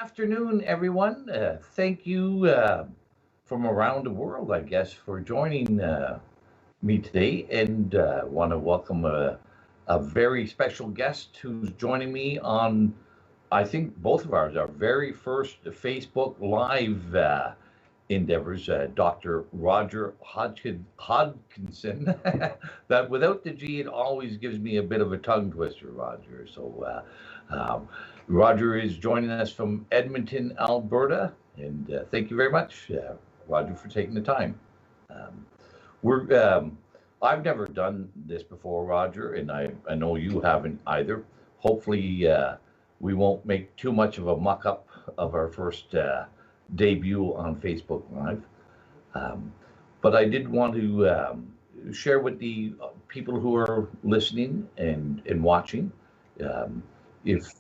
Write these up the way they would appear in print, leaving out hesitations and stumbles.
afternoon, everyone. Thank you from around the world, I guess, for joining me today. And want to welcome a very special guest who's joining me on, I think, both of ours, our very first Facebook Live endeavors, Dr. Roger Hodkinson. That without the G, it always gives me a bit of a tongue twister, Roger. Roger is joining us from Edmonton, Alberta, and thank you very much, Roger, for taking the time. Um, we're I've never done this before, Roger, and I know you haven't either. Hopefully, we won't make too much of a muck up of our first debut on Facebook Live. Um, but I did want to share with the people who are listening and watching. Um, if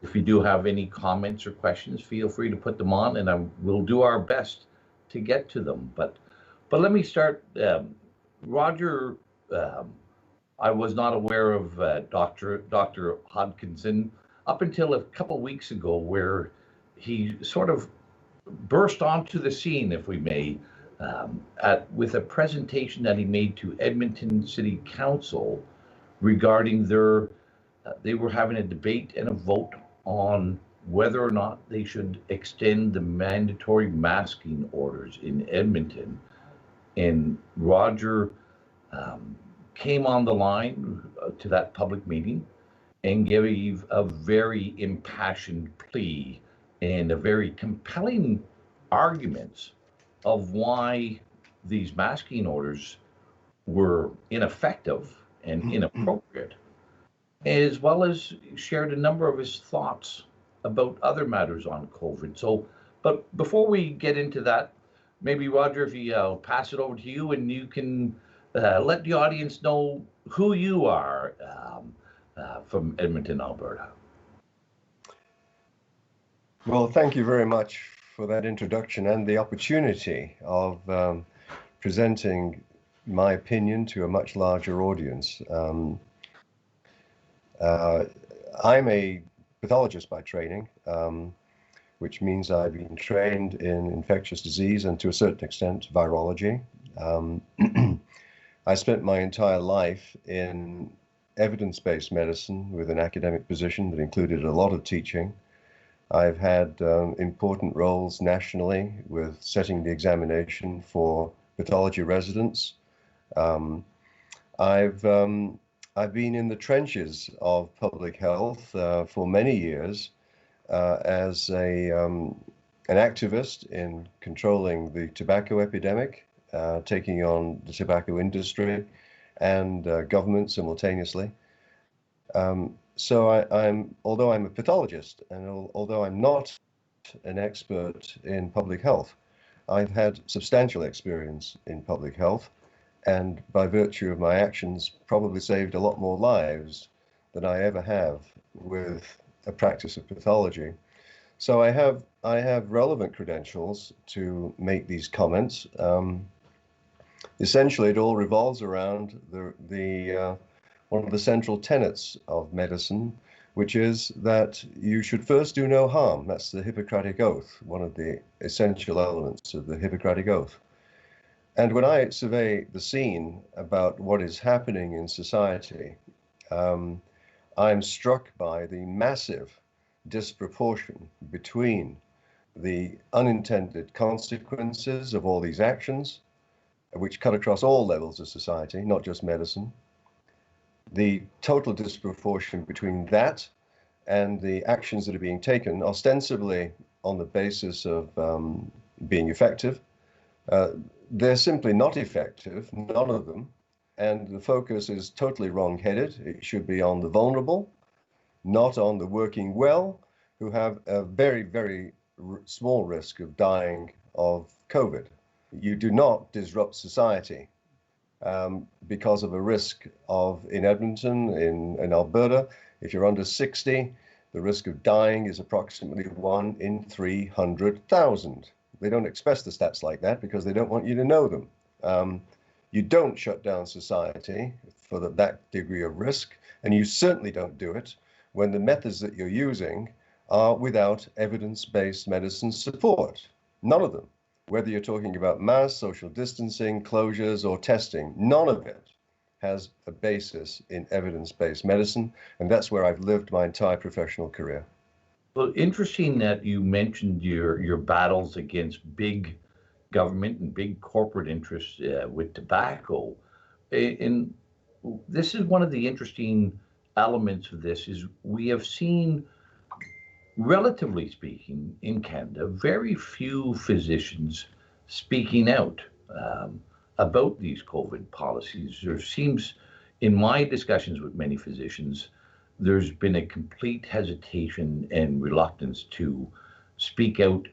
if you do have any comments or questions, feel free to put them on, and we'll do our best to get to them. But let me start, Roger. Um, I was not aware of Dr. Hodkinson up until a couple weeks ago, where he sort of burst onto the scene, if we may, with a presentation that he made to Edmonton City Council regarding they were having a debate and a vote on whether or not they should extend the mandatory masking orders in Edmonton. And Roger um, came on the line to that public meeting and gave a very impassioned plea and a very compelling arguments of why these masking orders were ineffective and inappropriate, as well as shared a number of his thoughts about other matters on COVID. But before we get into that, maybe Roger, if you pass it over to you and you can let the audience know who you are from Edmonton, Alberta. Well, thank you very much for that introduction and the opportunity of presenting my opinion to a much larger audience. I'm a pathologist by training, which means I've been trained in infectious disease and to a certain extent virology. I spent my entire life in evidence-based medicine with an academic position that included a lot of teaching. I've had important roles nationally with setting the examination for pathology residents. I've been in the trenches of public health for many years as an activist in controlling the tobacco epidemic, taking on the tobacco industry and government simultaneously. Although I'm a pathologist and although I'm not an expert in public health, I've had substantial experience in public health, and by virtue of my actions, probably saved a lot more lives than I ever have with a practice of pathology. So I have relevant credentials to make these comments. Essentially, it all revolves around one of the central tenets of medicine, which is that you should first do no harm. That's the Hippocratic Oath, one of the essential elements of the Hippocratic Oath. And when I survey the scene about what is happening in society, I'm struck by the massive disproportion between the unintended consequences of all these actions, which cut across all levels of society, not just medicine, the total disproportion between that and the actions that are being taken, ostensibly on the basis of being effective. They're simply not effective, none of them, and the focus is totally wrong-headed. It should be on the vulnerable, not on the working well, who have a very, very small risk of dying of COVID. You do not disrupt society because of a risk of, in Edmonton, in Alberta, if you're under 60, the risk of dying is approximately 1 in 300,000. They don't express the stats like that because they don't want you to know them. You don't shut down society for that degree of risk, and you certainly don't do it when the methods that you're using are without evidence-based medicine support. None of them. Whether you're talking about masks, social distancing, closures, or testing, none of it has a basis in evidence-based medicine, and that's where I've lived my entire professional career. Well, interesting that you mentioned your battles against big government and big corporate interests with tobacco. And this is one of the interesting elements of this is we have seen, relatively speaking, in Canada, very few physicians speaking out about these COVID policies. There seems, in my discussions with many physicians, there's been a complete hesitation and reluctance to speak out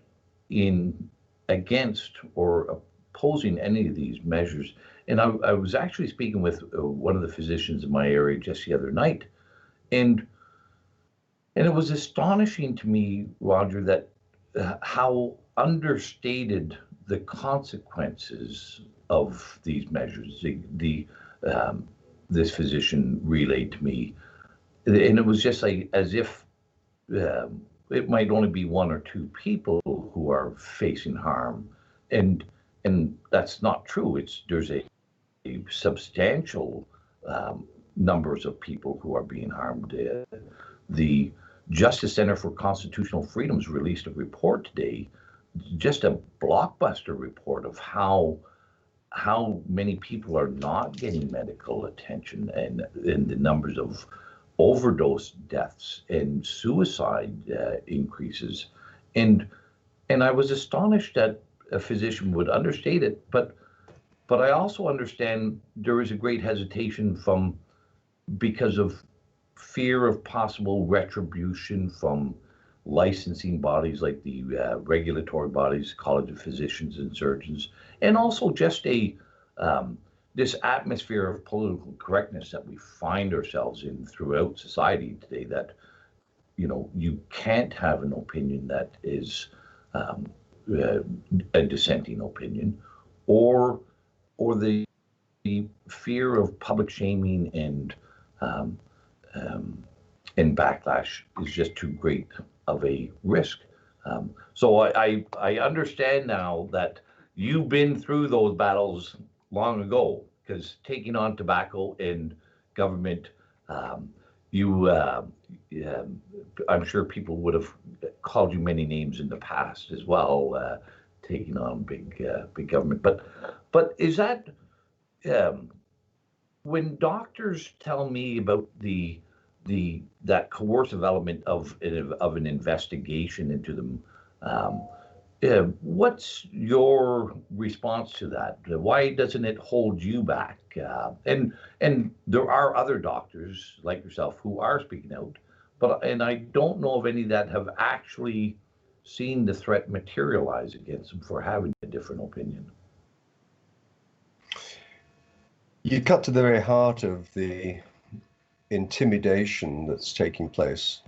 in against or opposing any of these measures. And I was actually speaking with one of the physicians in my area just the other night, and it was astonishing to me, Roger, that how understated the consequences of these measures. This physician relayed to me, and it was just like as if it might only be one or two people who are facing harm, and that's not true. There's a substantial numbers of people who are being harmed. The Justice Center for Constitutional Freedoms released a report today, just a blockbuster report of how many people are not getting medical attention, and the numbers of overdose deaths and suicide increases. And I was astonished that a physician would understate it, but I also understand there is a great hesitation because of fear of possible retribution from licensing bodies like the regulatory bodies, College of Physicians and Surgeons, and also just this atmosphere of political correctness that we find ourselves in throughout society today, that you can't have an opinion that is a dissenting opinion, or the fear of public shaming and backlash is just too great of a risk. So I understand now that you've been through those battles long ago, because taking on tobacco and government, I'm sure people would have called you many names in the past as well, taking on big government. But is that when doctors tell me about that coercive element of an investigation into them, what's your response to that? Why doesn't it hold you back? And there are other doctors like yourself who are speaking out, and I don't know of any that have actually seen the threat materialize against them for having a different opinion. You cut to the very heart of the intimidation that's taking place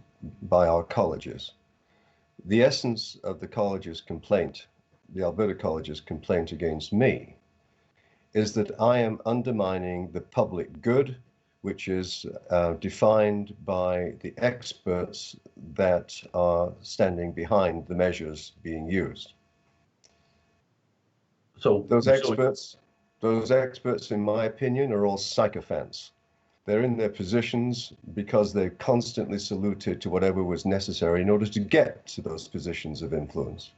by our colleges. The essence of the college's complaint, the Alberta College's complaint against me, is that I am undermining the public good, which is defined by the experts that are standing behind the measures being used. So those experts, in my opinion, are all sycophants. They're in their positions because they constantly saluted to whatever was necessary in order to get to those positions of influence.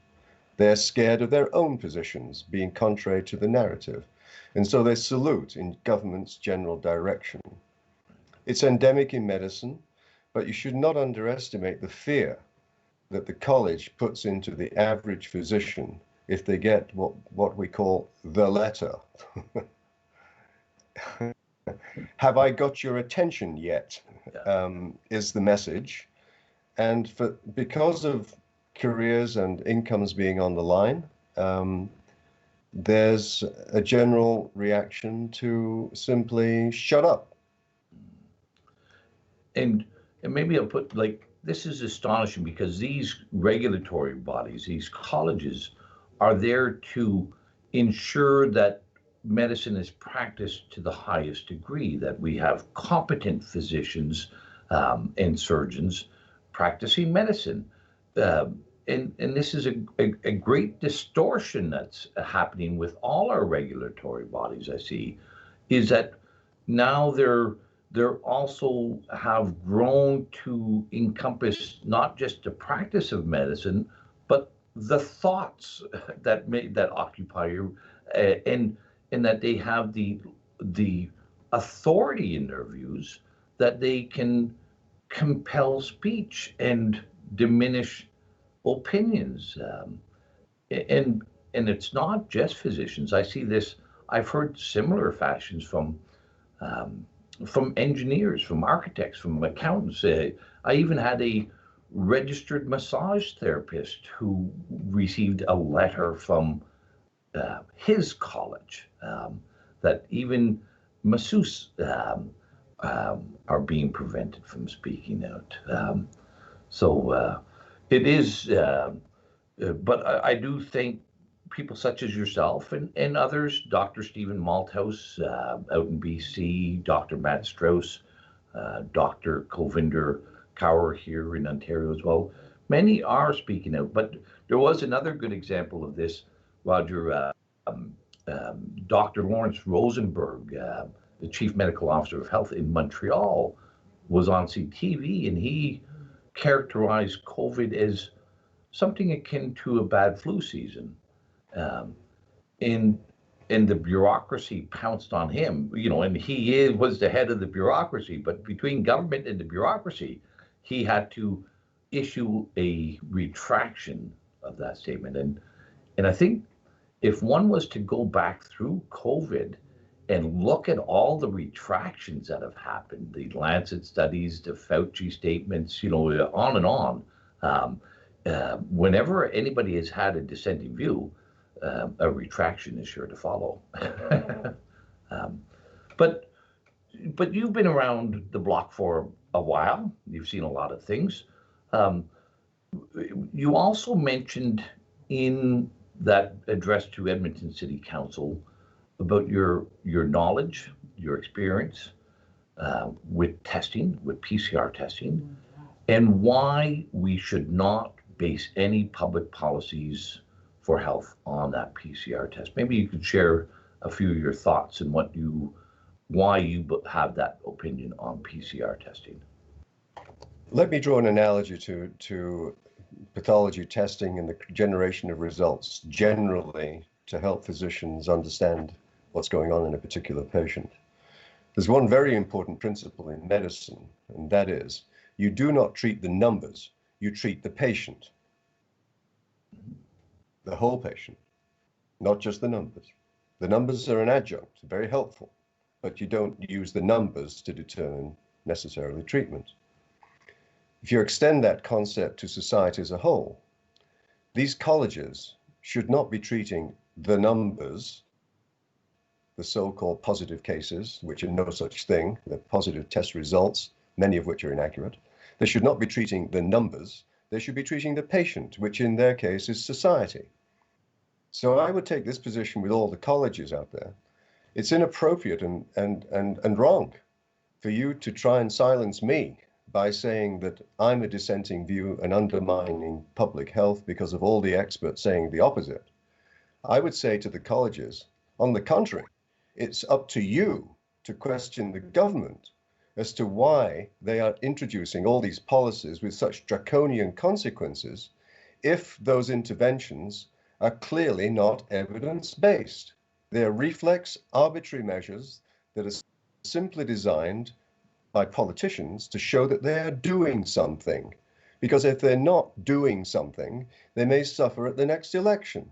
They're scared of their own positions being contrary to the narrative, and so they salute in government's general direction. It's endemic in medicine, but you should not underestimate the fear that the college puts into the average physician if they get what we call the letter. Have I got your attention yet? Is the message. And because of careers and incomes being on the line, there's a general reaction to simply shut up. And maybe I'll put, this is astonishing because these regulatory bodies, these colleges, are there to ensure that medicine is practiced to the highest degree, that we have competent physicians and surgeons practicing medicine. And this is a great distortion that's happening with all our regulatory bodies. I see, is that now they're also have grown to encompass not just the practice of medicine, but the thoughts that occupy you, and that they have the authority in their views that they can compel speech and diminish opinions. And and it's not just physicians. I see this. I've heard similar fashions um, from engineers, from architects, from accountants. I even had a registered massage therapist who received a letter from his college that even masseuse are being prevented from speaking out. So it is, but I do think people such as yourself and others, Dr. Stephen Malthouse out in BC, Dr. Matt Strauss, Dr. Kovinder Kaur here in Ontario as well, many are speaking out. But there was another good example of this, Roger. Dr. Lawrence Rosenberg, the Chief Medical Officer of Health in Montreal, was on CTV, and he characterized COVID as something akin to a bad flu season. Um, and and the bureaucracy pounced on him, and was the head of the bureaucracy, but between government and the bureaucracy, he had to issue a retraction of that statement. And I think if one was to go back through COVID and look at all the retractions that have happened, the Lancet studies, the Fauci statements, on and on, um, whenever anybody has had a dissenting view, a retraction is sure to follow. um, but but you've been around the block for a while. You've seen a lot of things. Um, you also mentioned in that address to Edmonton City Council about your knowledge, your experience with testing, with PCR testing, and why we should not base any public policies for health on that PCR test. Maybe you could share a few of your thoughts and why you have that opinion on PCR testing. Let me draw an analogy to pathology testing and the generation of results generally to help physicians understand what's going on in a particular patient. There's one very important principle in medicine, and that is you do not treat the numbers, you treat the patient, the whole patient, not just the numbers. The numbers are an adjunct, very helpful, but you don't use the numbers to determine necessarily treatment. If you extend that concept to society as a whole, these colleges should not be treating the numbers, the so-called positive cases, which are no such thing, the positive test results, many of which are inaccurate. They should not be treating the numbers. They should be treating the patient, which in their case is society. So I would take this position with all the colleges out there. It's inappropriate and wrong for you to try and silence me by saying that I'm a dissenting view and undermining public health because of all the experts saying the opposite. I would say to the colleges, on the contrary, it's up to you to question the government as to why they are introducing all these policies with such draconian consequences if those interventions are clearly not evidence-based. They are reflex, arbitrary measures that are simply designed by politicians to show that they are doing something. Because if they're not doing something, they may suffer at the next election.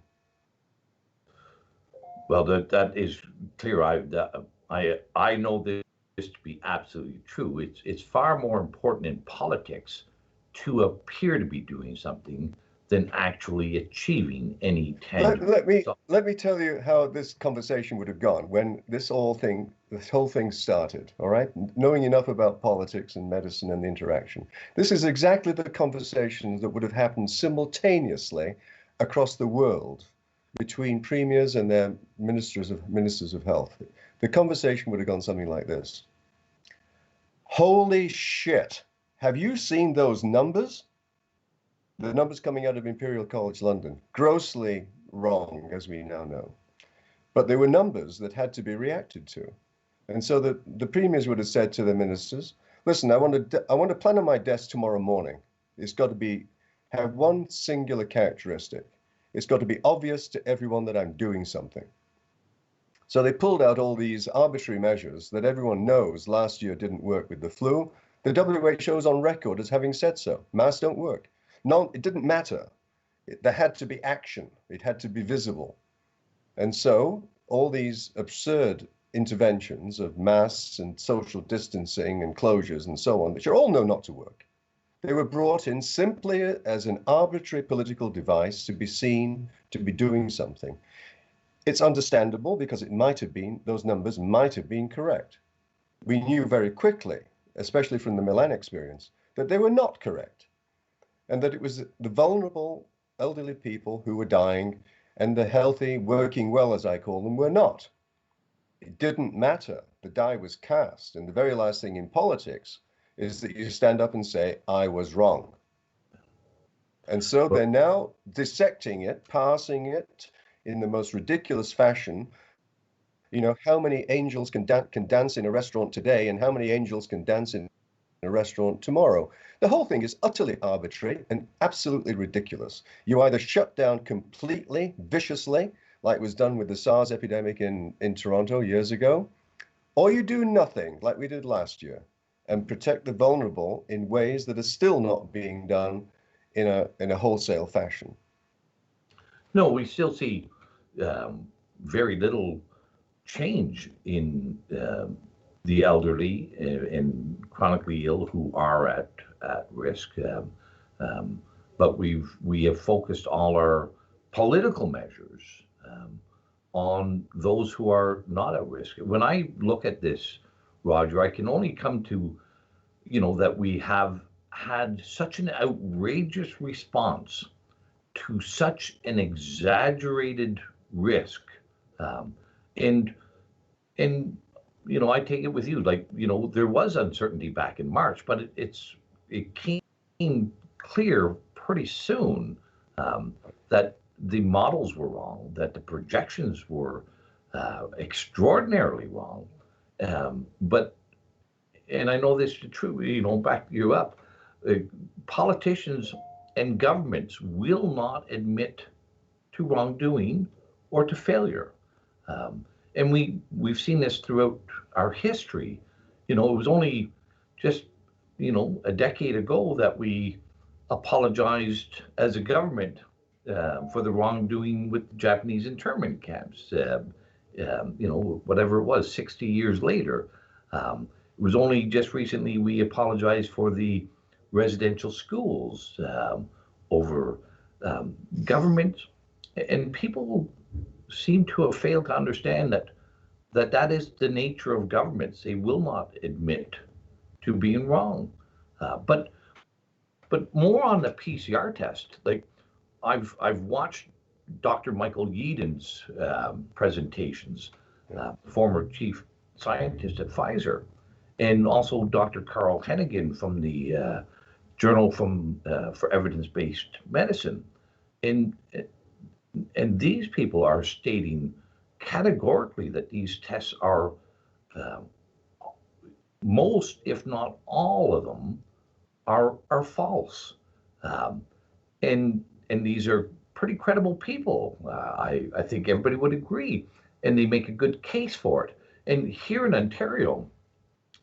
Well, that is clear. I know this to be absolutely true. It's far more important in politics to appear to be doing something than actually achieving any tangible. Let me tell you how this conversation would have gone when this whole thing started. All right, knowing enough about politics and medicine and the interaction, this is exactly the conversations that would have happened simultaneously across the world between premiers and their ministers of health. The conversation would have gone something like this: holy shit, have you seen those numbers? The numbers coming out of Imperial College London, grossly wrong, as we now know. But they were numbers that had to be reacted to. And so the premiers would have said to the ministers, listen, I want to plan on my desk tomorrow morning. It's got to have one singular characteristic. It's got to be obvious to everyone that I'm doing something. So they pulled out all these arbitrary measures that everyone knows last year didn't work with the flu. The WHO is on record as having said so. Masks don't work. No, it didn't matter. There had to be action. It had to be visible. And so all these absurd interventions of masks and social distancing and closures and so on, which are all known not to work, they were brought in simply as an arbitrary political device to be seen to be doing something. It's understandable because those numbers might have been correct. We knew very quickly, especially from the Milan experience, that they were not correct, and that it was the vulnerable elderly people who were dying and the healthy, working well, as I call them, were not. It didn't matter. The die was cast. And the very last thing in politics is that you stand up and say, I was wrong. And so they're now dissecting it, parsing it in the most ridiculous fashion. You know, how many angels can dance in a restaurant today and how many angels can dance in a restaurant tomorrow? The whole thing is utterly arbitrary and absolutely ridiculous. You either shut down completely, viciously, like was done with the SARS epidemic in Toronto years ago, or you do nothing like we did last year and protect the vulnerable in ways that are still not being done in a wholesale fashion. No, we still see very little change in the elderly and chronically ill who are at risk. But we have focused all our political measures on those who are not at risk. When I look at this, Roger, I can only come to, that we have had such an outrageous response to such an exaggerated risk. And I take it with you, like, there was uncertainty back in March, but it came clear pretty soon that the models were wrong, that the projections were extraordinarily wrong. And I know this is true, back you up, politicians and governments will not admit to wrongdoing or to failure. And we've seen this throughout our history. It was only just, a decade ago that we apologized as a government for the wrongdoing with the Japanese internment camps. Whatever it was, 60 years later. It was only just recently we apologized for the residential schools over government, and people seem to have failed to understand that is the nature of governments. They will not admit to being wrong. But more on the PCR test, like I've watched Dr. Michael Yeadon's presentations, former chief scientist at Pfizer, and also Dr. Carl Hennigan from the Journal for Evidence-Based Medicine. And these people are stating categorically that these tests are most, if not all of them, are false. And these are pretty credible people. I think everybody would agree, and they make a good case for it. And here in Ontario,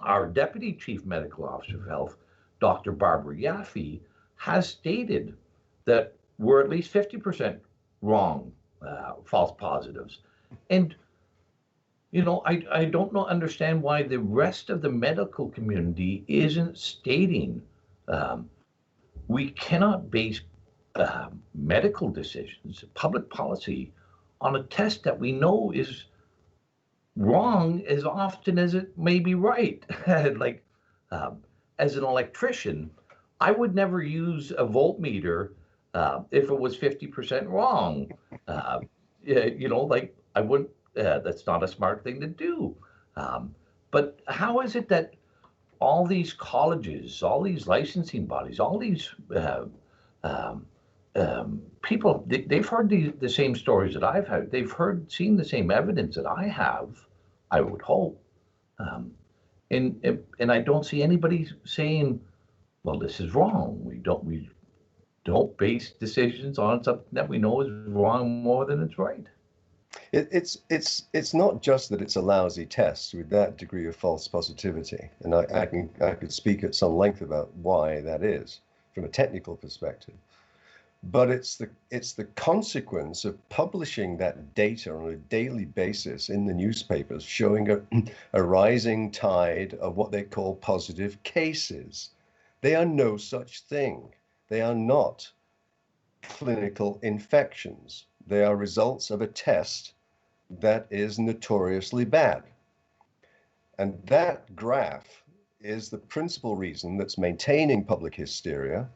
our Deputy Chief Medical Officer of Health, Dr. Barbara Yaffe, has stated that we're at least 50% wrong, false positives. And, I don't understand why the rest of the medical community isn't stating we cannot base medical decisions, public policy, on a test that we know is wrong as often as it may be right. Like, as an electrician, I would never use a voltmeter if it was 50% wrong. Like, I wouldn't, that's not a smart thing to do. But how is it that all these colleges, all these licensing bodies, all these Um, People, they've heard the same stories that I've had. They've seen the same evidence that I have, I would hope. Um, and I don't see anybody saying, well, this is wrong. We don't base decisions on something that we know is wrong more than it's right. It's not just that it's a lousy test with that degree of false positivity, and I could speak at some length about why that is from a technical perspective. But it's the consequence of publishing that data on a daily basis in the newspapers, showing a rising tide of what they call positive cases. They are no such thing. They are not clinical infections. They are results of a test that is notoriously bad. And that graph is the principal reason that's maintaining public hysteria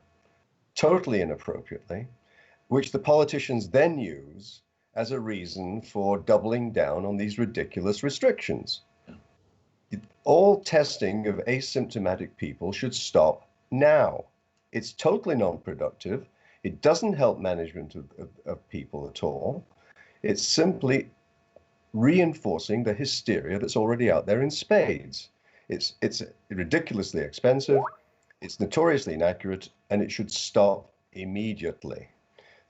totally inappropriately, which the politicians then use as a reason for doubling down on these ridiculous restrictions. All testing of asymptomatic people should stop now. It's totally non-productive. It doesn't help management of people at all. It's simply reinforcing the hysteria that's already out there in spades. It's ridiculously expensive. It's notoriously inaccurate, and it should stop immediately.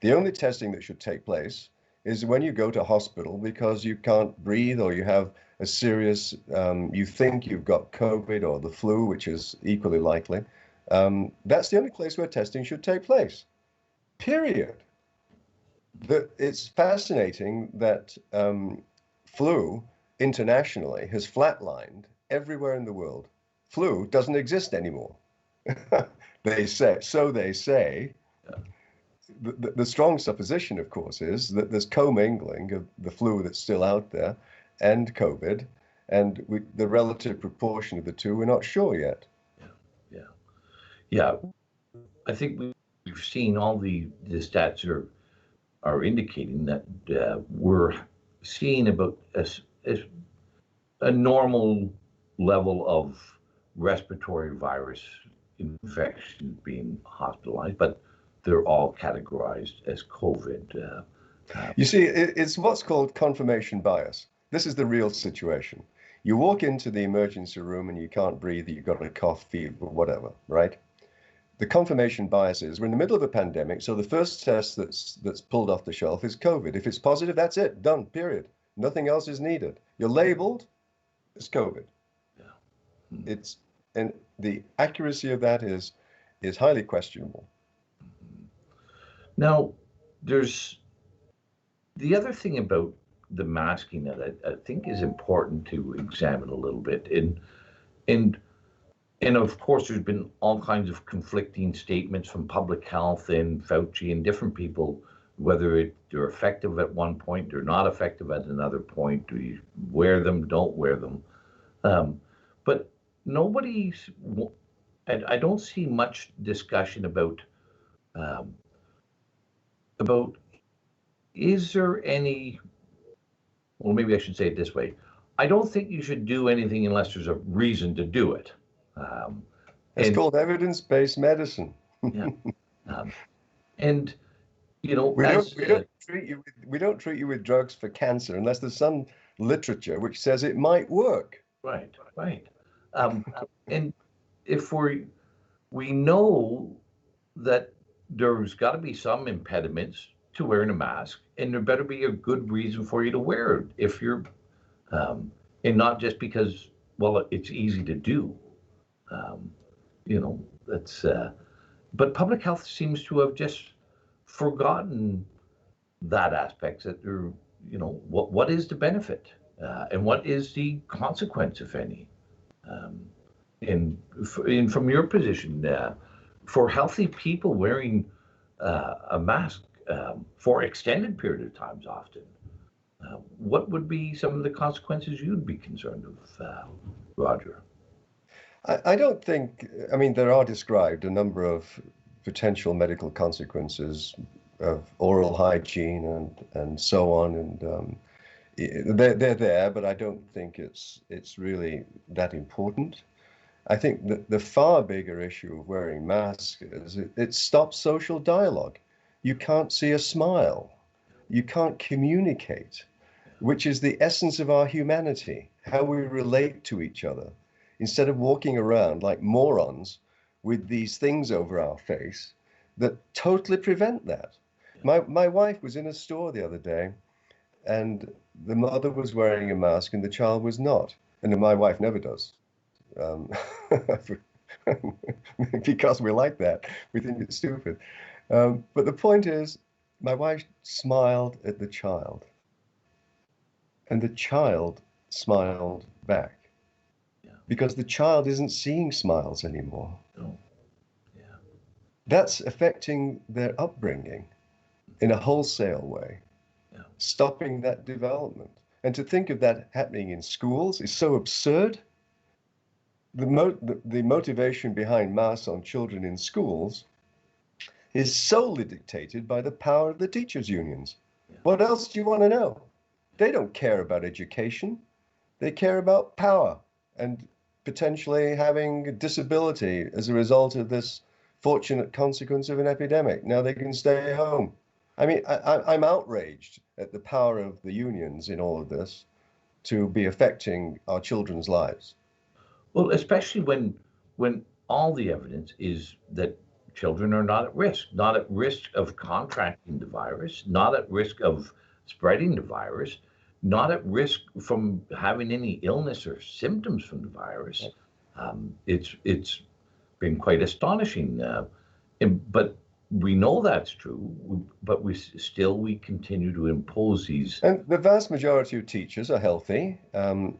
The only testing that should take place is when you go to hospital because you can't breathe or you have a serious, you think you've got COVID or the flu, which is equally likely. That's the only place where testing should take place, period. It's fascinating that flu internationally has flatlined everywhere in the world. Flu doesn't exist anymore. They say, so they say. The strong supposition, of course, is that there's commingling of the flu that's still out there and COVID, and the relative proportion of the two, we're not sure yet. Yeah. I think we've seen all the stats are indicating that we're seeing about a normal level of respiratory virus infection being hospitalized, but they're all categorized as COVID. You see, it's what's called confirmation bias. This is the real situation. You walk into the emergency room and you can't breathe, you've got a cough, fever, whatever, right? The confirmation bias is we're in the middle of a pandemic, so the first test that's pulled off the shelf is COVID. If it's positive, that's it, done, period. Nothing else is needed. You're labeled as COVID. Yeah. And the accuracy of that is highly questionable. Now, there's the other thing about the masking that I think is important to examine a little bit. And of course, there's been all kinds of conflicting statements from public health and Fauci and different people, whether they're effective at one point, they're not effective at another point. Do you wear them? Don't wear them? But I don't see much discussion about is there any, well, maybe I should say it this way. I don't think you should do anything unless there's a reason to do it. It's called evidence-based medicine. Yeah. And you know, we don't treat you with drugs for cancer unless there's some literature which says it might work. Right. And if we know that there's got to be some impediments to wearing a mask, and there better be a good reason for you to wear it if you're, and not just because, well, it's easy to do. That's, but public health seems to have just forgotten that aspect, that there, what is the benefit, and what is the consequence, if any? And from your position, for healthy people wearing a mask for extended period of times often, what would be some of the consequences you'd be concerned with, Roger? I don't think, I mean, there are described a number of potential medical consequences of oral hygiene and so on, and they're there, but I don't think it's really that important. I think that the far bigger issue of wearing masks is it stops social dialogue. You can't see a smile. You can't communicate, which is the essence of our humanity, how we relate to each other. Instead of walking around like morons with these things over our face that totally prevent that. My wife was in a store the other day, and the mother was wearing a mask and the child was not. And my wife never does. Um, because we're like that. We think it's stupid. But the point is, my wife smiled at the child, and the child smiled back. Yeah. Because the child isn't seeing smiles anymore. No. Yeah. That's affecting their upbringing in a wholesale way, Yeah. stopping that development. And to think of that happening in schools is so absurd. The motivation behind masks on children in schools is solely dictated by the power of the teachers' unions. Yeah. What else do you want to know? They don't care about education. They care about power and potentially having a disability as a result of this fortunate consequence of an epidemic. Now they can stay home. I mean, I'm outraged at the power of the unions in all of this to be affecting our children's lives. Well, especially when all the evidence is that children are not at risk of contracting the virus, not at risk of spreading the virus, not at risk from having any illness or symptoms from the virus. It's been quite astonishing, but we know that's true. But we continue to impose these. And the vast majority of teachers are healthy.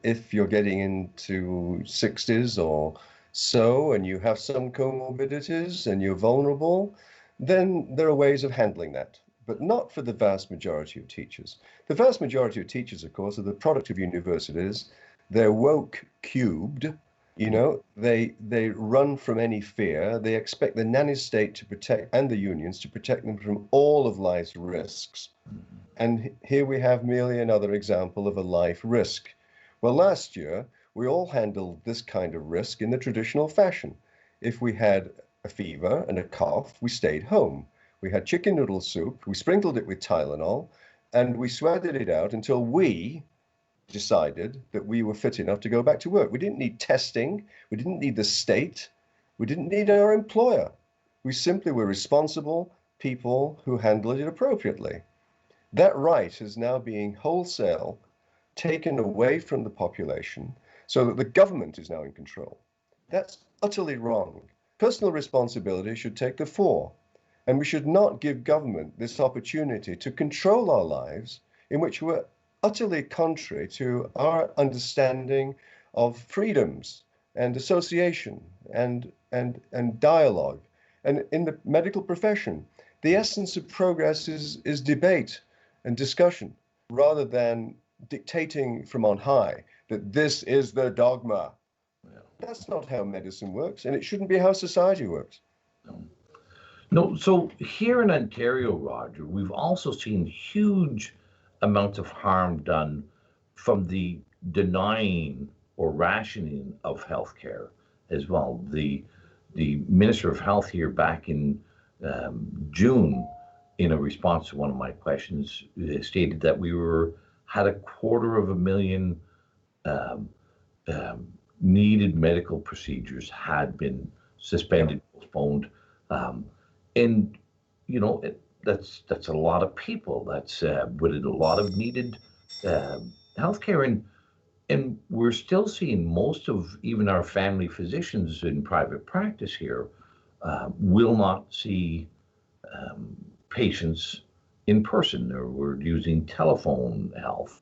If you're getting into 60s or so, and you have some comorbidities and you're vulnerable, then there are ways of handling that, but not for the vast majority of teachers. The vast majority of teachers, of course, are the product of universities. They're woke cubed. You know, they run from any fear. They expect the nanny state to protect, and the unions to protect them from all of life's risks. And here we have merely another example of a life risk. Well, last year, we all handled this kind of risk in the traditional fashion. If we had a fever and a cough, we stayed home. We had chicken noodle soup, we sprinkled it with Tylenol, and we sweated it out until we decided that we were fit enough to go back to work. We didn't need testing. We didn't need the state. We didn't need our employer. We simply were responsible people who handled it appropriately. That right is now being wholesale taken away from the population so that the government is now in control. That's utterly wrong. Personal responsibility should take the fore, and we should not give government this opportunity to control our lives in which we're utterly contrary to our understanding of freedoms and association and dialogue. And in the medical profession, the essence of progress is debate and discussion rather than dictating from on high that this is the dogma. That's not how medicine works, and it shouldn't be how society works. No, so here in Ontario, Roger, we've also seen huge amounts of harm done from the denying or rationing of healthcare as well. The Minister of Health here back in June, in a response to one of my questions, stated that we had 250,000 needed medical procedures had been suspended, postponed, and you know that's a lot of people. That's with a lot of needed healthcare, and we're still seeing most of even our family physicians in private practice here will not see patients in person, or we're using telephone health.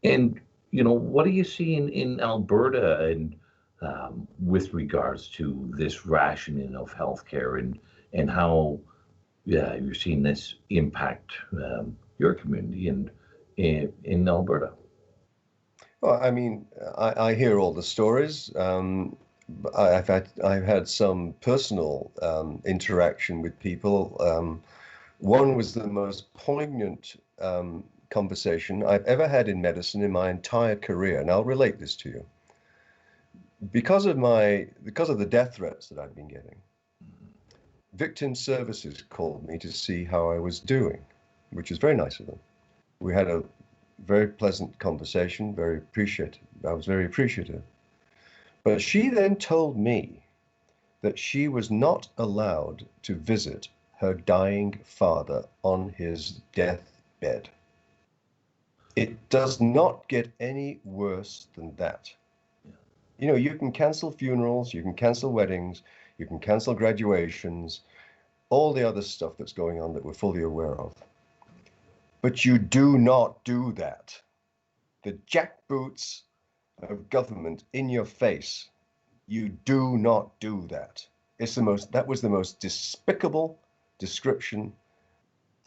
And you know, what are you seeing in Alberta and with regards to this rationing of healthcare and how you're seeing this impact your community and in Alberta? Well, I mean, I hear all the stories. I've had some personal interaction with people. One was the most poignant conversation I've ever had in medicine in my entire career, and I'll relate this to you. because of the death threats that I've been getting, Victim Services called me to see how I was doing, which is very nice of them. We had a very pleasant conversation, very appreciative. I was very appreciative. But she then told me that she was not allowed to visit her dying father on his deathbed. It does not get any worse than that. You know, you can cancel funerals, you can cancel weddings, you can cancel graduations, all the other stuff that's going on that we're fully aware of. But you do not do that. The jackboots of government in your face. You do not do that. That was the most despicable description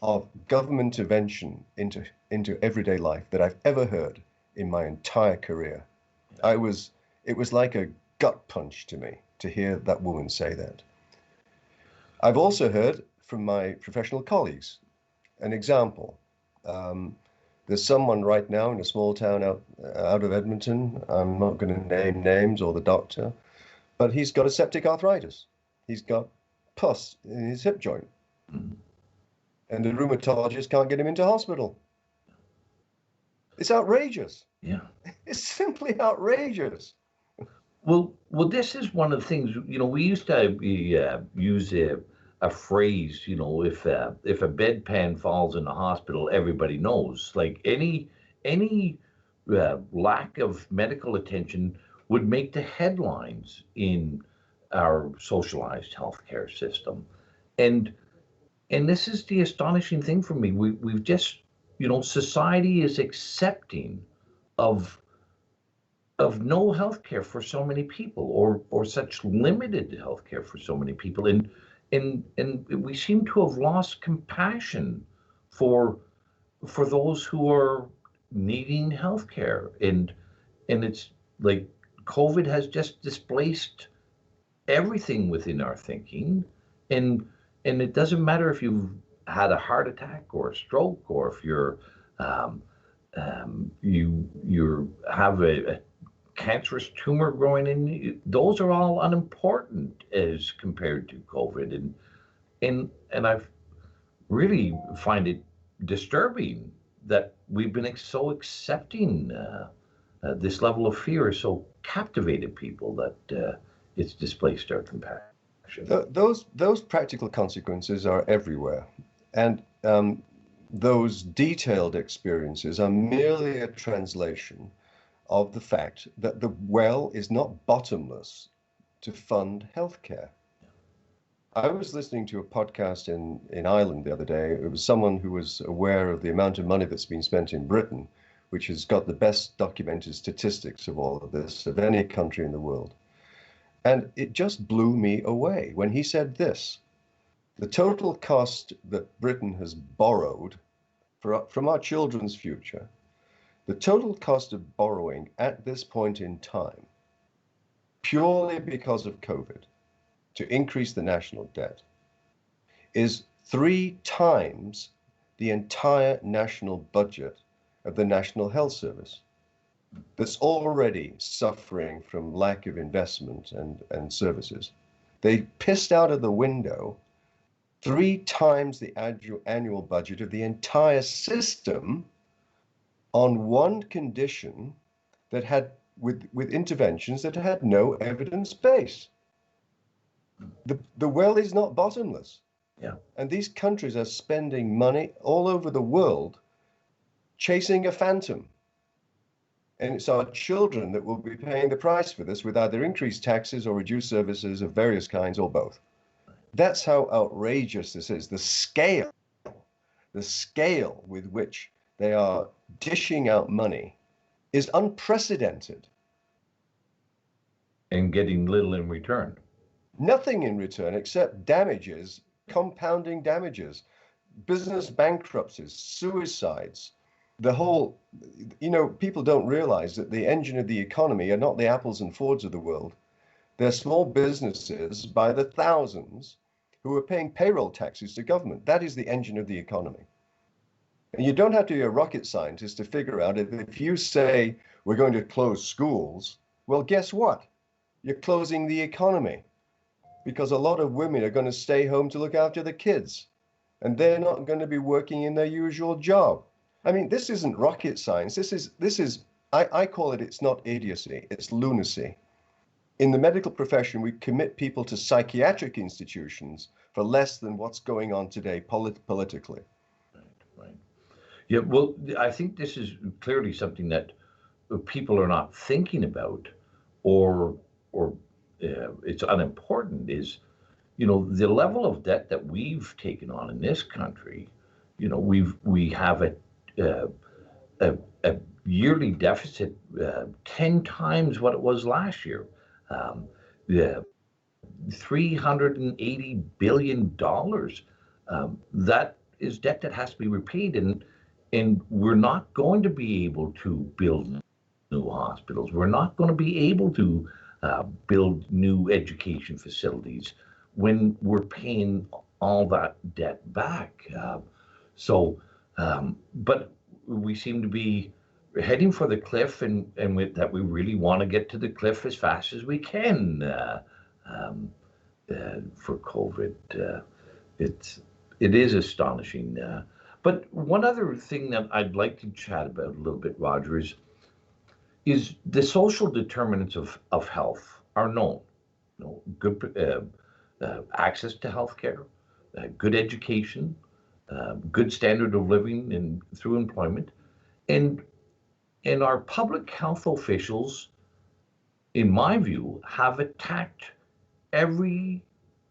of government intervention into everyday life that I've ever heard in my entire career. It was like a gut punch to me to hear that woman say that. I've also heard from my professional colleagues an example. There's someone right now in a small town out of Edmonton. I'm not going to name names or the doctor, but he's got a septic arthritis. He's got pus in his hip joint. And the rheumatologist can't get him into hospital. It's outrageous. Yeah. It's simply outrageous. Well, this is one of the things, we used to use a phrase, if a bedpan falls in the hospital, everybody knows. Like any lack of medical attention would make the headlines in our socialized healthcare system. And this is the astonishing thing for me. We've just, society is accepting of no healthcare for so many people, or such limited healthcare for so many people, and we seem to have lost compassion for those who are needing healthcare, and it's like COVID has just displaced everything within our thinking, and it doesn't matter if you've had a heart attack or a stroke, or if you have a cancerous tumor growing in you. Those are all unimportant as compared to COVID, and I really find it disturbing that we've been so accepting. This level of fear has so captivated people that it's displaced our compassion. Those practical consequences are everywhere, and those detailed experiences are merely a translation of the fact that the well is not bottomless to fund healthcare. I was listening to a podcast in Ireland the other day. It was someone who was aware of the amount of money that's been spent in Britain, which has got the best documented statistics of all of this, of any country in the world. And it just blew me away when he said this: the total cost that Britain has borrowed from our children's future, the total cost of borrowing at this point in time, purely because of COVID, to increase the national debt, is 3 times the entire national budget of the National Health Service, that's already suffering from lack of investment and services. They pissed out of the window 3 times the annual budget of the entire system on one condition that had, with interventions that had no evidence base. The well is not bottomless. Yeah. And these countries are spending money all over the world chasing a phantom. And it's our children that will be paying the price for this, with either increased taxes or reduced services of various kinds, or both. That's how outrageous this is. The scale with which they are dishing out money is unprecedented. And getting little in return. Nothing in return except damages, compounding damages, business bankruptcies, suicides. The whole, people don't realize that the engine of the economy are not the Apples and Fords of the world. They're small businesses by the thousands who are paying payroll taxes to government. That is the engine of the economy. And you don't have to be a rocket scientist to figure out if you say we're going to close schools, well, guess what? You're closing the economy because a lot of women are going to stay home to look after the kids and they're not going to be working in their usual job. I mean, this isn't rocket science. I call it, it's not idiocy, it's lunacy. In the medical profession, we commit people to psychiatric institutions for less than what's going on today politically. Right. Yeah, well, I think this is clearly something that people are not thinking about, or it's unimportant. Is the level of debt that we've taken on in this country. We have a yearly deficit 10 times what it was last year. Yeah, $380 billion. That is debt that has to be repaid, and we're not going to be able to build new hospitals. We're not going to be able to build new education facilities when we're paying all that debt back. But we seem to be heading for the cliff, and with that, we really want to get to the cliff as fast as we can for COVID. It is astonishing. But one other thing that I'd like to chat about a little bit, Roger, is the social determinants of health are known. Good access to healthcare, good education, good standard of living and through employment, and our public health officials, in my view, have attacked every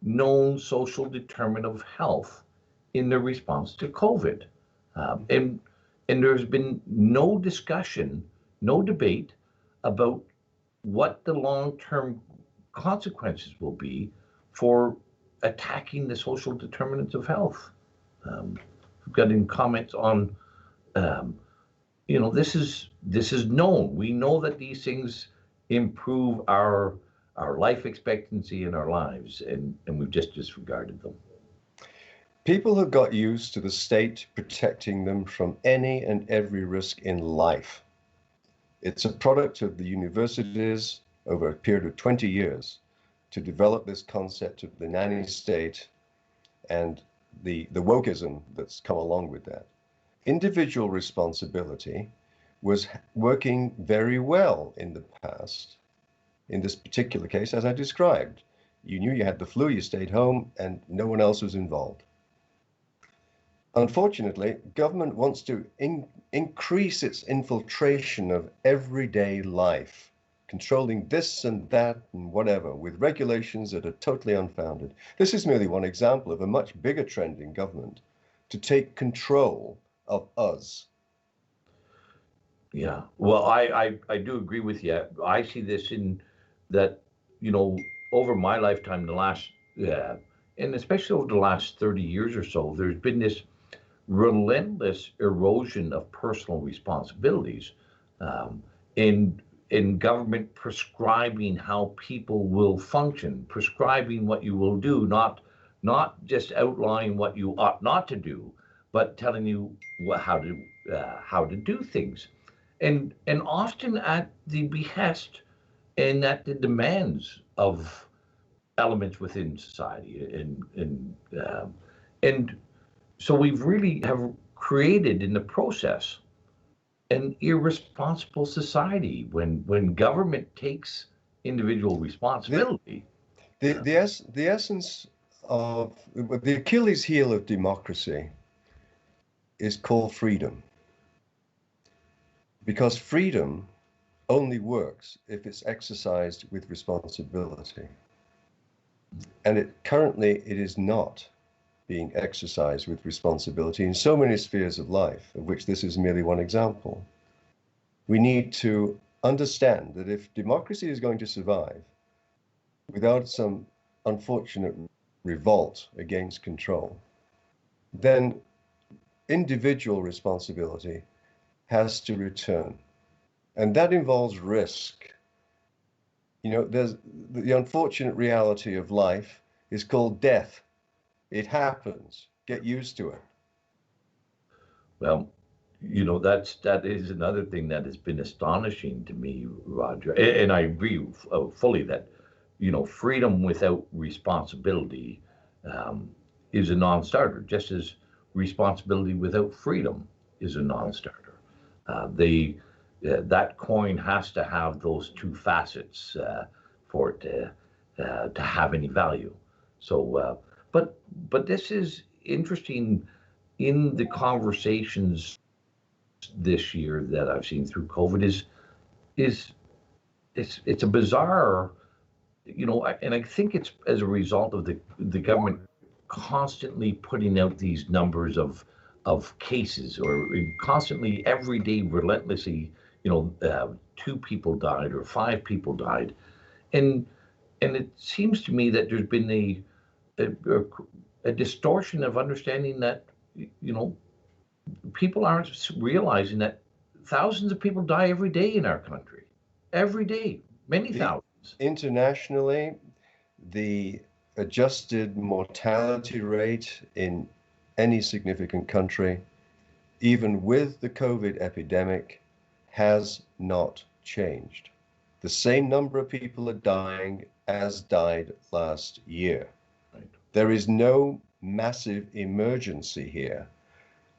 known social determinant of health in their response to COVID. And there's been no discussion, no debate about what the long-term consequences will be for attacking the social determinants of health. We've got any comments on, this is known. We know that these things improve our life expectancy in our lives, and we've just disregarded them. People have got used to the state protecting them from any and every risk in life. It's a product of the universities over a period of 20 years to develop this concept of the nanny state and the wokeism that's come along with that. Individual responsibility was working very well in the past. In this particular case, as I described, you knew you had the flu, you stayed home, and no one else was involved. Unfortunately, government wants to increase its infiltration of everyday life, controlling this and that and whatever, with regulations that are totally unfounded. This is merely one example of a much bigger trend in government to take control of us. Yeah, well, I do agree with you. I see this in that, over my lifetime, and especially over the last 30 years or so, there's been this relentless erosion of personal responsibilities, in government prescribing how people will function, prescribing what you will do, not just outlining what you ought not to do, but telling you how to do things, and often at the behest and at the demands of elements within society, and so we've really have created in the process an irresponsible society when government takes individual responsibility. The essence of the Achilles heel of democracy is called freedom, because freedom only works if it's exercised with responsibility, and currently it is not being exercised with responsibility in so many spheres of life, of which this is merely one example. We need to understand that if democracy is going to survive without some unfortunate revolt against control, then individual responsibility has to return. And that involves risk. There's the unfortunate reality of life is called death. It happens. Get used to it. Well, that is another thing that has been astonishing to me, Roger. And I agree fully that freedom without responsibility is a non-starter, just as responsibility without freedom is a non-starter. That coin has to have those two facets for it to have any value. So, but this is interesting in the conversations this year that I've seen through COVID is it's a bizarre, and I think it's as a result of the government constantly putting out these numbers of cases, or constantly every day relentlessly, 2 people died or 5 people died, and it seems to me that there's been a distortion of understanding that people aren't realizing that thousands of people die every day in our country, every day, many thousands. Internationally, the adjusted mortality rate in any significant country, even with the COVID epidemic, has not changed. The same number of people are dying as died last year. Right. There is no massive emergency here.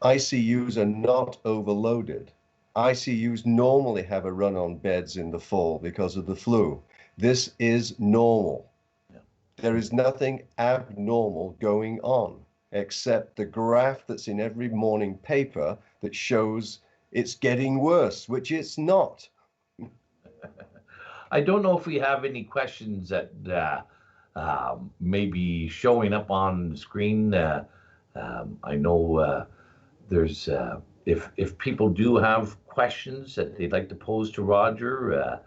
ICUs are not overloaded. ICUs normally have a run on beds in the fall because of the flu. This is normal. Yeah. There is nothing abnormal going on except the graph that's in every morning paper that shows it's getting worse, which it's not. I don't know if we have any questions that may be showing up on the screen. I know there's if people do have questions that they'd like to pose to Roger,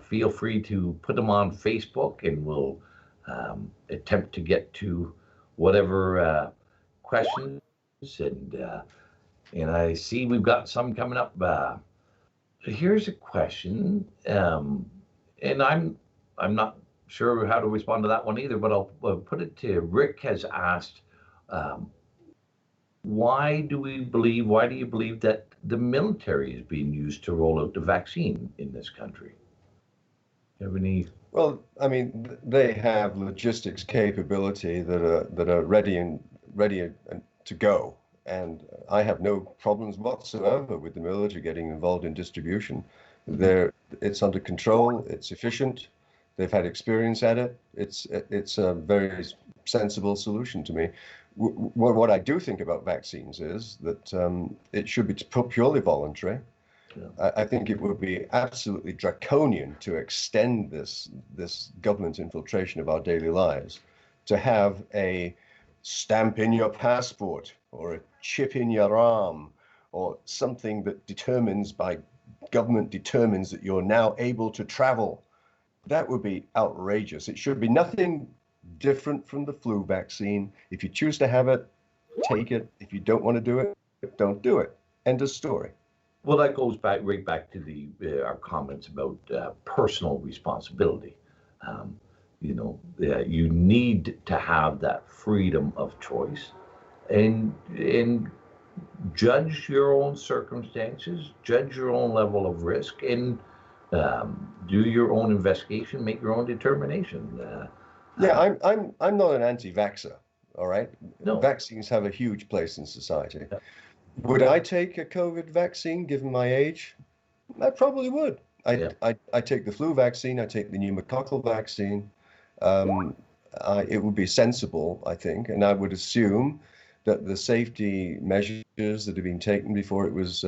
feel free to put them on Facebook, and we'll attempt to get to whatever questions. And I see we've got some coming up. Here's a question, and I'm not sure how to respond to that one either, but I'll put it to Rick. Has asked, why do you believe that the military is being used to roll out the vaccine in this country? Do you have any? Well, I mean, they have logistics capability that are ready to go, and I have no problems whatsoever with the military getting involved in distribution. It's under control. It's efficient. They've had experience at it. It's a very sensible solution to me. What I do think about vaccines is that it should be purely voluntary. Yeah. I think it would be absolutely draconian to extend this government infiltration of our daily lives, to have a stamp in your passport or a chip in your arm or something that government determines that you're now able to travel. That would be outrageous. It should be nothing different from the flu vaccine. If you choose to have it, take it. If you don't want to do it, don't do it. End of story. Well, that goes right back to our comments about personal responsibility. You need to have that freedom of choice, and judge your own circumstances, judge your own level of risk, and do your own investigation, make your own determination. Yeah, I'm not an anti-vaxxer. All right. No. Vaccines have a huge place in society. Yeah. Would I take a COVID vaccine given my age? I probably would. I take the flu vaccine. I take the pneumococcal vaccine. It would be sensible, I think, and I would assume that the safety measures that have been taken before it was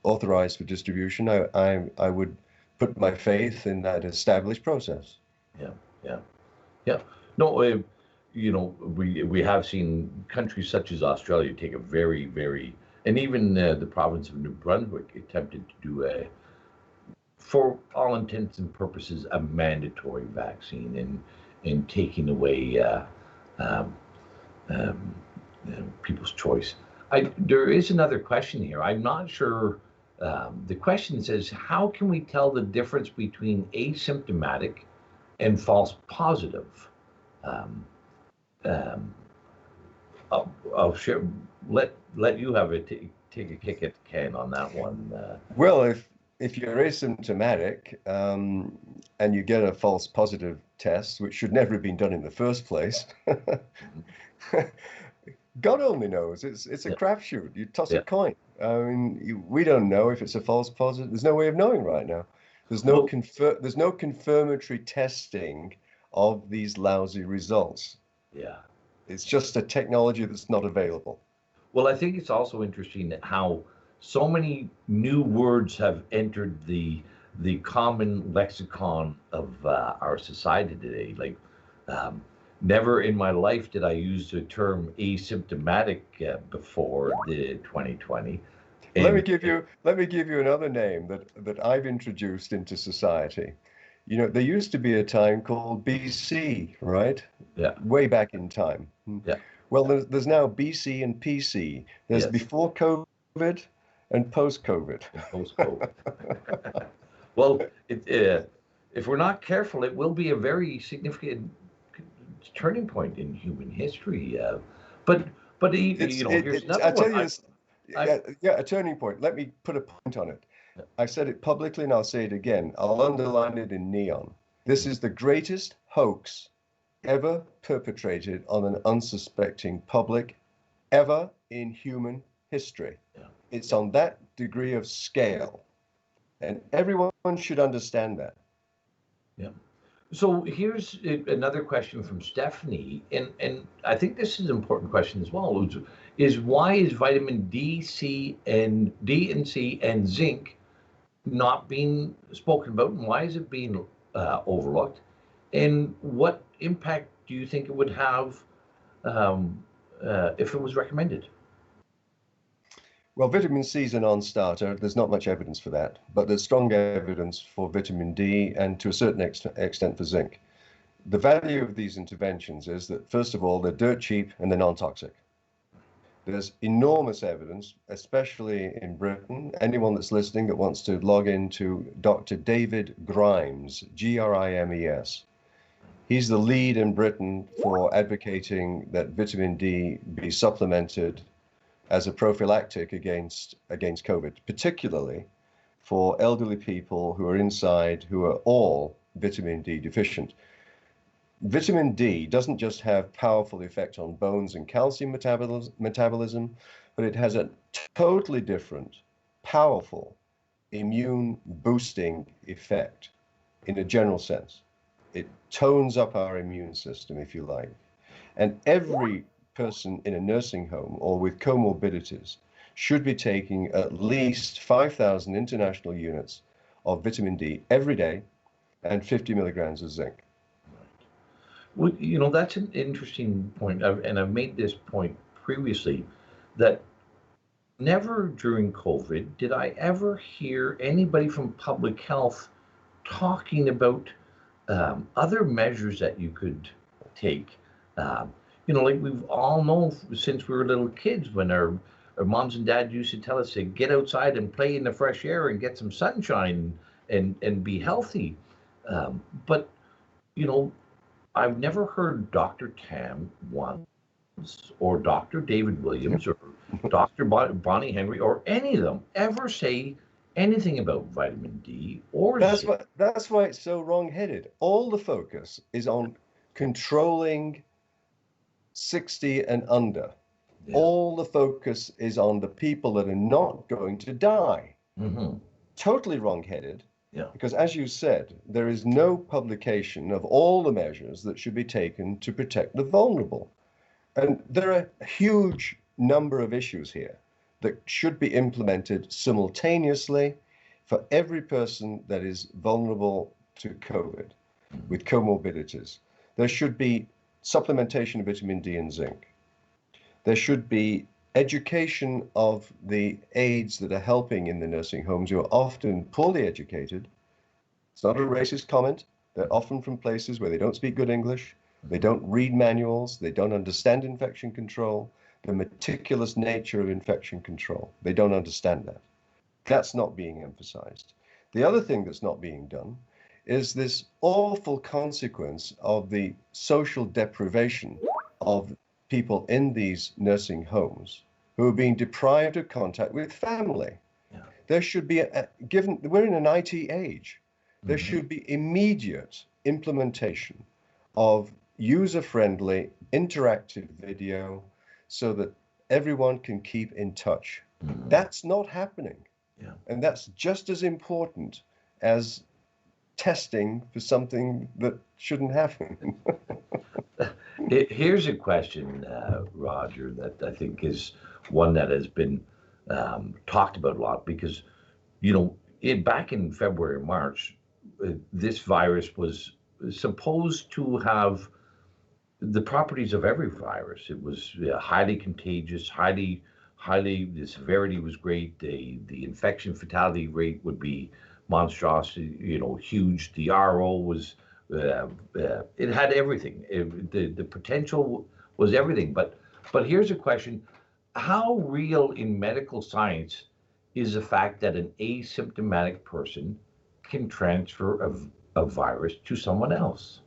authorized for distribution, I would put my faith in that established process. Yeah. No, we have seen countries such as Australia take a very, very, and even the province of New Brunswick attempted to do for all intents and purposes, a mandatory vaccine and taking away people's choice. There is another question here. I'm not sure. The question says, how can we tell the difference between asymptomatic and false positive? I'll share. Let you have it. Take a kick at the can on that one. Well, if you're asymptomatic and you get a false positive test, which should never have been done in the first place, God only knows. It's a Yeah. crapshoot. You toss a Yeah. coin. I mean, we don't know if it's a false positive. There's no way of knowing right now. Well, There's no confirmatory testing of these lousy results. yeah. It's just a technology that's not available. Well, I think it's also interesting how so many new words have entered the common lexicon of our society today. Like, um, never in my life did I use the term asymptomatic before the 2020. Let me And give you another name that I've introduced into society. You know, there used to be a time called BC, right? yeah, Way back in time. yeah, Well, there's now BC and PC. There's yes, before COVID and post COVID. and post-COVID. Well, if we're not careful, it will be a very significant turning point in human history. But here's another I tell one. you this, I yeah, a turning point. Let me put a point on it. I said it publicly and I'll say it again. I'll underline it in neon. This is the greatest hoax ever perpetrated on an unsuspecting public ever in human history. Yeah. It's on that degree of scale, and everyone should understand that. Yeah. So here's another question from Stephanie, and I think this is an important question as well. Is why is vitamin D and C and zinc not being spoken about, and why is it being overlooked? And what impact do you think it would have if it was recommended? Well, vitamin C is a non-starter. There's not much evidence for that, but there's strong evidence for vitamin D and to a certain extent for zinc. The value of these interventions is that, first of all, they're dirt cheap and they're non-toxic. There's enormous evidence, especially in Britain. Anyone that's listening that wants to log into Dr. David Grimes, Grimes. He's the lead in Britain for advocating that vitamin D be supplemented as a prophylactic against COVID, particularly for elderly people who are inside, who are all vitamin D deficient. Vitamin D doesn't just have powerful effect on bones and calcium metabolism, but it has a totally different, powerful immune boosting effect in a general sense. It tones up our immune system, if you like. And every person in a nursing home or with comorbidities should be taking at least 5,000 international units of vitamin D every day and 50 milligrams of zinc. Well, that's an interesting point, and I've made this point previously that never during COVID did I ever hear anybody from public health talking about other measures that you could take. Like we've all known since we were little kids when our moms and dads used to tell us to get outside and play in the fresh air and get some sunshine and be healthy. But, I've never heard Dr. Tam once or Dr. David Williams or Dr. Bonnie Henry or any of them ever say anything about vitamin D or zinc. That's why it's so wrong-headed. All the focus is on controlling 60 and under. Yeah. All the focus is on the people that are not going to die. Mm-hmm. Totally wrong-headed. Yeah. Because as you said, there is no publication of all the measures that should be taken to protect the vulnerable. And there are a huge number of issues here that should be implemented simultaneously for every person that is vulnerable to COVID with comorbidities. There should be supplementation of vitamin D and zinc. There should be education of the aides that are helping in the nursing homes who are often poorly educated. It's not a racist comment. They're often from places where they don't speak good English. They don't read manuals. They don't understand infection control, the meticulous nature of infection control. They don't understand that. That's not being emphasized. The other thing that's not being done is this awful consequence of the social deprivation of people in these nursing homes who are being deprived of contact with family. Yeah. there should be, given we're in an IT age, there should be immediate implementation of user-friendly interactive video so that everyone can keep in touch. That's not happening. Yeah. And that's just as important as testing for something that shouldn't happen. Here's a question, Roger, that I think is one that has been talked about a lot because, back in February, March, this virus was supposed to have the properties of every virus. It was highly contagious, the severity was great. The infection fatality rate would be monstrous, huge. The RO was, it had everything. The potential was everything. But here's a question. How real in medical science is the fact that an asymptomatic person can transfer a virus to someone else?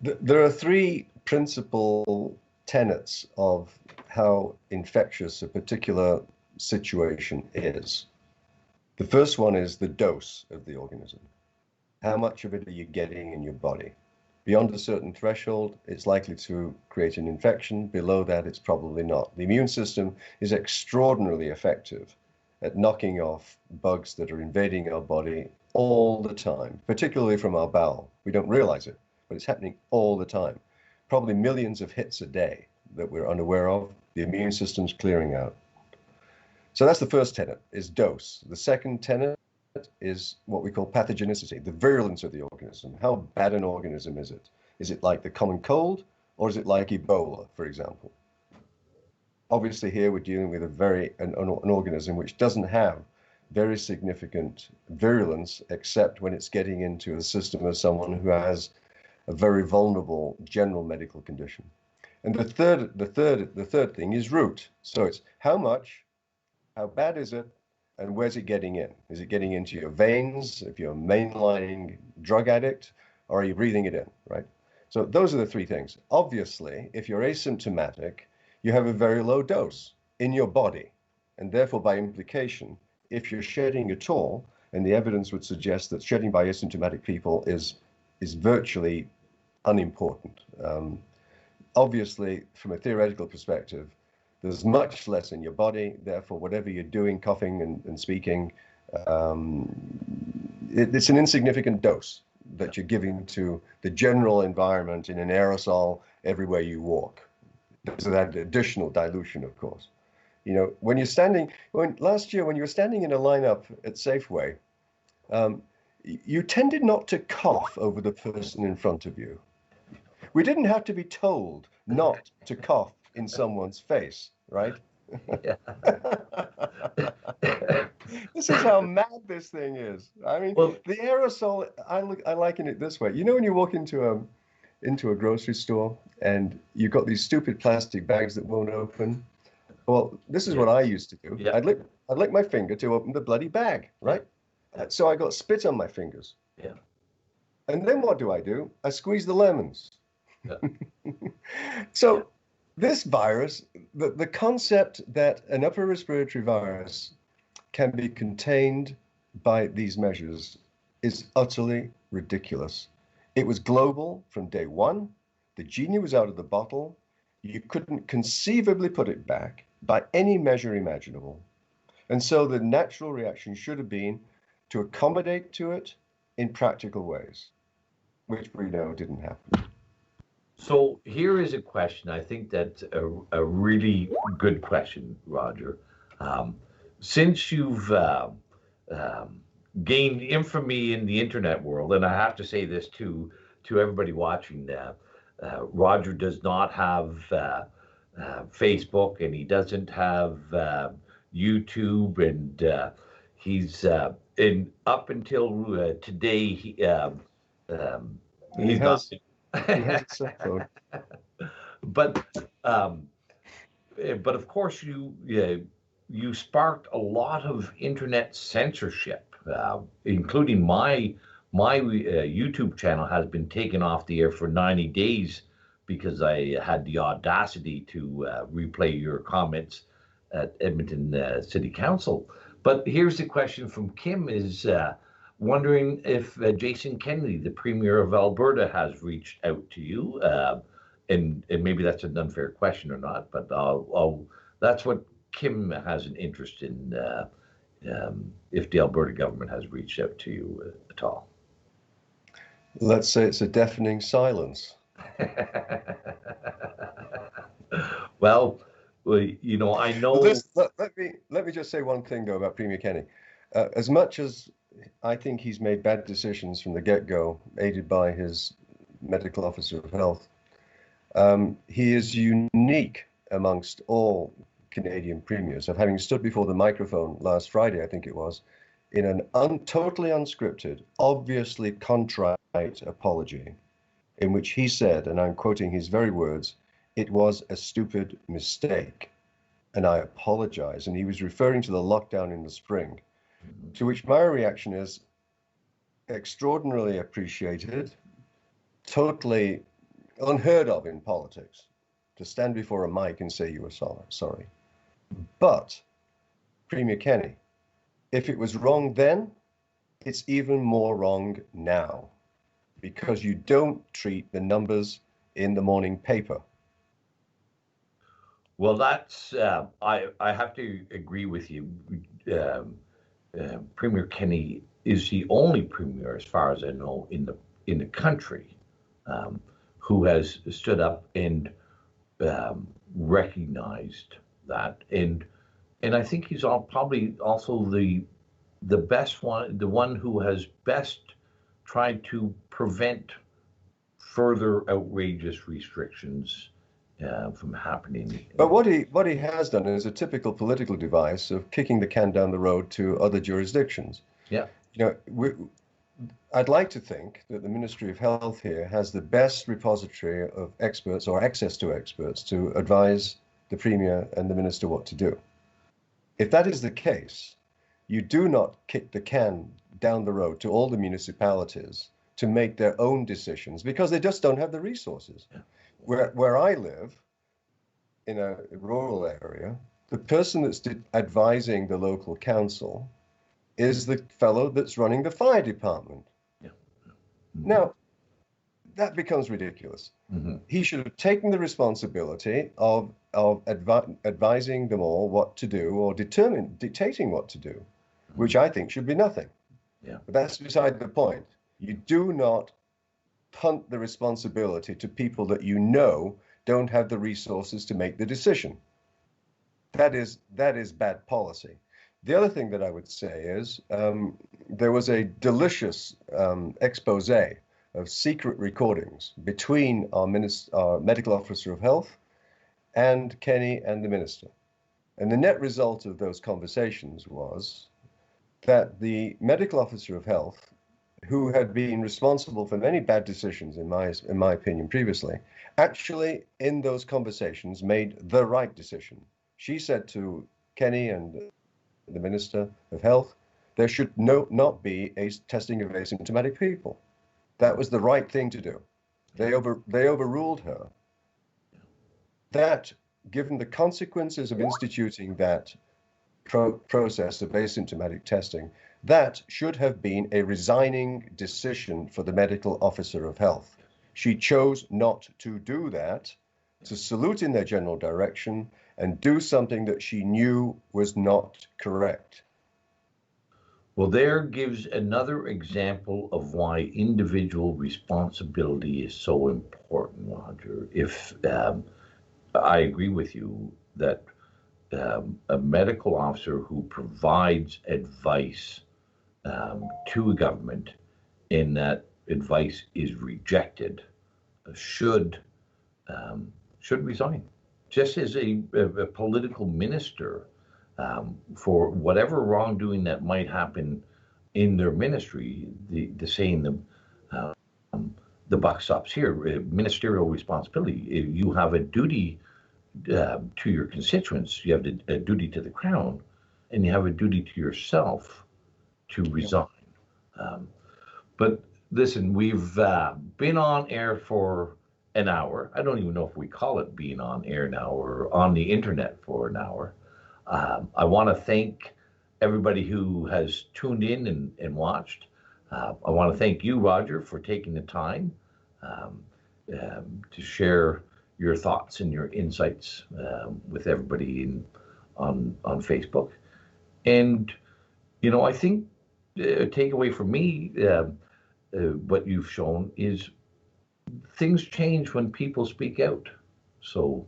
There are three principal tenets of how infectious a particular situation is. The first one is the dose of the organism. How much of it are you getting in your body? Beyond a certain threshold, it's likely to create an infection. Below that, it's probably not. The immune system is extraordinarily effective at knocking off bugs that are invading our body all the time, particularly from our bowel. We don't realize it, but it's happening all the time. Probably millions of hits a day that we're unaware of. The immune system's clearing out. So that's the first tenet, is dose. The second tenet is what we call pathogenicity, the virulence of the organism. How bad an organism is it? Is it like the common cold, or is it like Ebola, for example? Obviously here we're dealing with an organism which doesn't have very significant virulence, except when it's getting into the system of someone who has a very vulnerable general medical condition. And the third thing is route. So it's how much, how bad is it, and where's it getting in? Is it getting into your veins if you're a mainlining drug addict, or are you breathing it in, right? So those are the three things. Obviously, if you're asymptomatic, you have a very low dose in your body. And therefore, by implication, if you're shedding at all, and the evidence would suggest that shedding by asymptomatic people is virtually unimportant. Obviously, from a theoretical perspective, there's much less in your body. Therefore, whatever you're doing, coughing and speaking, it's an insignificant dose that you're giving to the general environment in an aerosol everywhere you walk. So that additional dilution, of course. Last year when you were standing in a lineup at Safeway, you tended not to cough over the person in front of you. We didn't have to be told not to cough in someone's face, right? Yeah. This is how mad this thing is. I mean, the aerosol, I liken it this way. When you walk into a grocery store and you've got these stupid plastic bags that won't open. Well, this is what I used to do. Yeah. I'd lick my finger to open the bloody bag, right? So I got spit on my fingers. Yeah. And then what do? I squeeze the lemons. Yeah. So this virus, the concept that an upper respiratory virus can be contained by these measures is utterly ridiculous. It was global from day one. The genie was out of the bottle. You couldn't conceivably put it back by any measure imaginable. And so the natural reaction should have been to accommodate to it in practical ways, which we know didn't happen. So here is a question. I think that's a really good question, Roger. Since you've gained infamy in the internet world, and I have to say this to everybody watching, Roger does not have Facebook, and he doesn't have YouTube, and he's up until today he's not. He has a cell phone. But of course you sparked a lot of internet censorship, including my YouTube channel has been taken off the air for 90 days because I had the audacity to replay your comments at Edmonton City Council. But here's the question from Kim is wondering if Jason Kennedy, the Premier of Alberta, has reached out to you. And maybe that's an unfair question or not, but that's what Kim has an interest in, if the Alberta government has reached out to you at all. Let's say it's a deafening silence. Well, you know, I know. Let me just say one thing though about Premier Kenny. As much as I think he's made bad decisions from the get-go, aided by his medical officer of health, he is unique amongst all Canadian premiers of having stood before the microphone last Friday, I think it was, in an totally unscripted, obviously contrite apology, in which he said, and I'm quoting his very words, "It was a stupid mistake, and I apologize." And he was referring to the lockdown in the spring, to which my reaction is extraordinarily appreciated, totally unheard of in politics, to stand before a mic and say you were sorry. But, Premier Kenny, if it was wrong then, it's even more wrong now, because you don't treat the numbers in the morning paper. Well, that's I have to agree with you. Premier Kenny is the only premier, as far as I know, in the country, who has stood up and recognized that, and I think he's probably also the best one, the one who has best tried to prevent further outrageous restrictions from happening. But what he has done is a typical political device of kicking the can down the road to other jurisdictions. Yeah. You know, I'd like to think that the Ministry of Health here has the best repository of experts or access to experts to advise the Premier and the Minister what to do. If that is the case, you do not kick the can down the road to all the municipalities to make their own decisions, because they just don't have the resources. Yeah. Where I live, in a rural area, the person that's advising the local council is the fellow that's running the fire department. Yeah. Mm-hmm. Now, that becomes ridiculous. Mm-hmm. He should have taken the responsibility of advising them all what to do, or dictating what to do, mm-hmm. which I think should be nothing. Yeah. But that's beside the point. You do not punt the responsibility to people that you know don't have the resources to make the decision. That is bad policy. The other thing that I would say is there was a delicious expose of secret recordings between our medical officer of health and Kenny and the minister. And the net result of those conversations was that the medical officer of health, who had been responsible for many bad decisions, in my opinion, previously, actually in those conversations made the right decision. She said to Kenny and the Minister of Health, there should not be a testing of asymptomatic people. That was the right thing to do. They overruled her. That, given the consequences of instituting that process of asymptomatic testing, that should have been a resigning decision for the medical officer of health. She chose not to do that, to salute in their general direction and do something that she knew was not correct. Well, there gives another example of why individual responsibility is so important, Roger. If I agree with you that a medical officer who provides advice to a government and that advice is rejected should resign. Just as a political minister, for whatever wrongdoing that might happen in their ministry, the saying the buck stops here. Ministerial responsibility. You have a duty to your constituents. You have a duty to the crown, and you have a duty to yourself to resign. But listen, we've been on air for an hour. I don't even know if we call it being on air now or on the internet for an hour. I want to thank everybody who has tuned in and watched. I want to thank you, Roger, for taking the time um, to share your thoughts and your insights with everybody on Facebook. And I think a takeaway for me, what you've shown is things change when people speak out. So,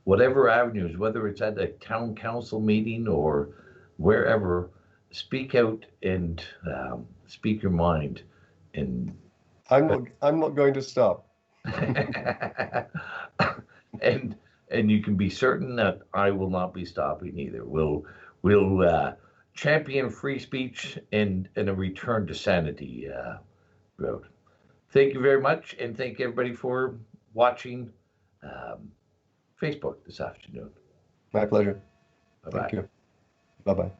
whatever avenues, whether it's at a town council meeting or wherever, speak out and speak your mind. And I'm not going to stop. and you can be certain that I will not be stopping either. We'll champion free speech and a return to sanity road. Thank you very much, and thank everybody for watching Facebook this afternoon. My pleasure. Bye-bye. Thank you. Bye-bye.